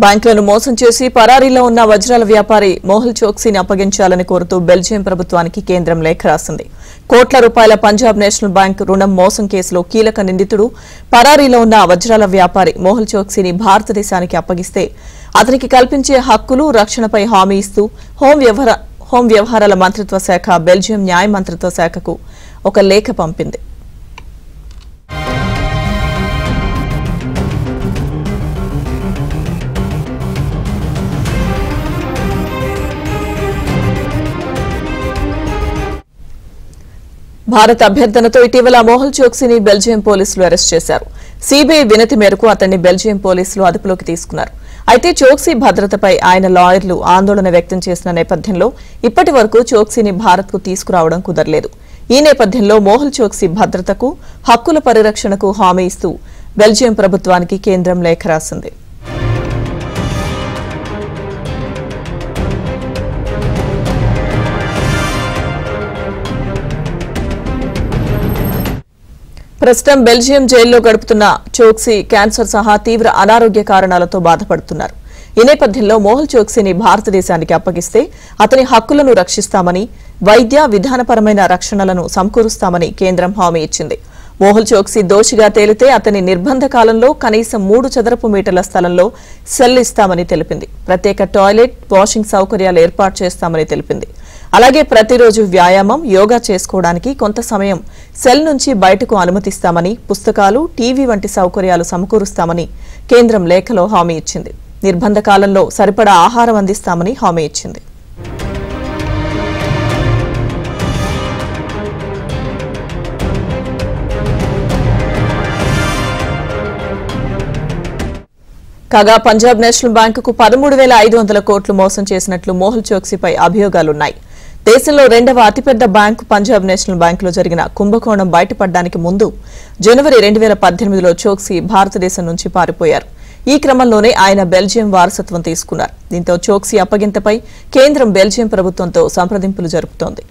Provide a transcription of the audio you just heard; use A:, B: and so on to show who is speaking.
A: బ్యాంకులను మోసం చేసి పరారీలో ఉన్న వజ్రాల వ్యాపారి మోహల్ చోక్సీని అప్పగించాలని కోరుతూ బెల్జియం ప్రభుత్వానికి కేంద్రం లేఖ రాసింది. కోట్ల రూపాయల పంజాబ్ నేషనల్ బ్యాంక్ రుణం మోసం కేసులో కీలక నిందితుడు పరారీలో ఉన్న వజ్రాల వ్యాపారి మోహల్ చోక్సీని భారతదేశానికి అప్పగిస్తే అతనికి కల్పించే హక్కులు, రక్షణపై హామీ ఇస్తూ హోం వ్యవహారాల మంత్రిత్వ శాఖ బెల్జియం న్యాయ మంత్రిత్వ శాఖకు ఒక లేఖ పంపింది. భారత్ అభ్యర్థనతో ఇటీవల మోహల్ చోక్సీని బెల్జియం పోలీసులు అరెస్ట్ చేశారు. సీబీఐ వినతి మేరకు అతన్ని బెల్జియం పోలీసులు అదుపులోకి తీసుకున్నారు. అయితే చోక్సీ భద్రతపై ఆయన లాయర్లు ఆందోళన వ్యక్తం చేసిన నేపథ్యంలో ఇప్పటి వరకు చోక్సీని భారత్కు తీసుకురావడం కుదరలేదు. ఈ నేపథ్యంలో మోహల్ చోక్సీ భద్రతకు, హక్కుల పరిరక్షణకు హామీ ఇస్తూ బెల్జియం ప్రభుత్వానికి కేంద్రం లేఖ రాసింది. ప్రస్తుతం బెల్జియం జైల్లో గడుపుతున్న చోక్సీ క్యాన్సర్ సహా తీవ్ర అనారోగ్య కారణాలతో బాధపడుతున్నారు. ఈ నేపథ్యంలో మోహల్ చోక్సీని భారతదేశానికి అప్పగిస్తే అతని హక్కులను రక్షిస్తామని, వైద్య విధానపరమైన రక్షణలను సమకూరుస్తామని కేంద్రం హామీ ఇచ్చింది. మోహల్ చోక్సీ దోషిగా తేలితే అతని నిర్బంధ కాలంలో కనీసం 3 చదరపు మీటర్ల స్థలంలో సెల్ ఇస్తామని తెలిపింది. ప్రత్యేక టాయిలెట్, వాషింగ్ సౌకర్యాలు ఏర్పాటు చేస్తామని తెలిపింది. అలాగే ప్రతిరోజు వ్యాయామం, యోగా చేసుకోవడానికి కొంత సమయం సెల్ నుంచి బయటకు అనుమతిస్తామని, పుస్తకాలు, టీవీ వంటి సౌకర్యాలు సమకూరుస్తామని కేంద్రం లేఖలో హామీ ఇచ్చింది. నిర్బంధ కాలంలో సరిపడా ఆహారం అందిస్తామని హామీ ఇచ్చింది. కాగా పంజాబ్ నేషనల్ బ్యాంకుకు 13,500 కోట్లు మోసం చేసినట్లు మోహల్ చోక్సీపై అభియోగాలున్నాయి. దేశంలో 2వ అతిపెద్ద బ్యాంకు పంజాబ్ నేషనల్ బ్యాంకులో జరిగిన కుంభకోణం బయటపడడానికి ముందు జనవరి 2018లో చోక్సీ భారతదేశం నుంచి పారిపోయారు. ఈ క్రమంలోనే ఆయన బెల్జియం వారసత్వం తీసుకున్నారు. దీంతో చోక్సీ అప్పగింతపై కేంద్రం బెల్జియం ప్రభుత్వంతో సంప్రదింపులు జరుపుతోంది.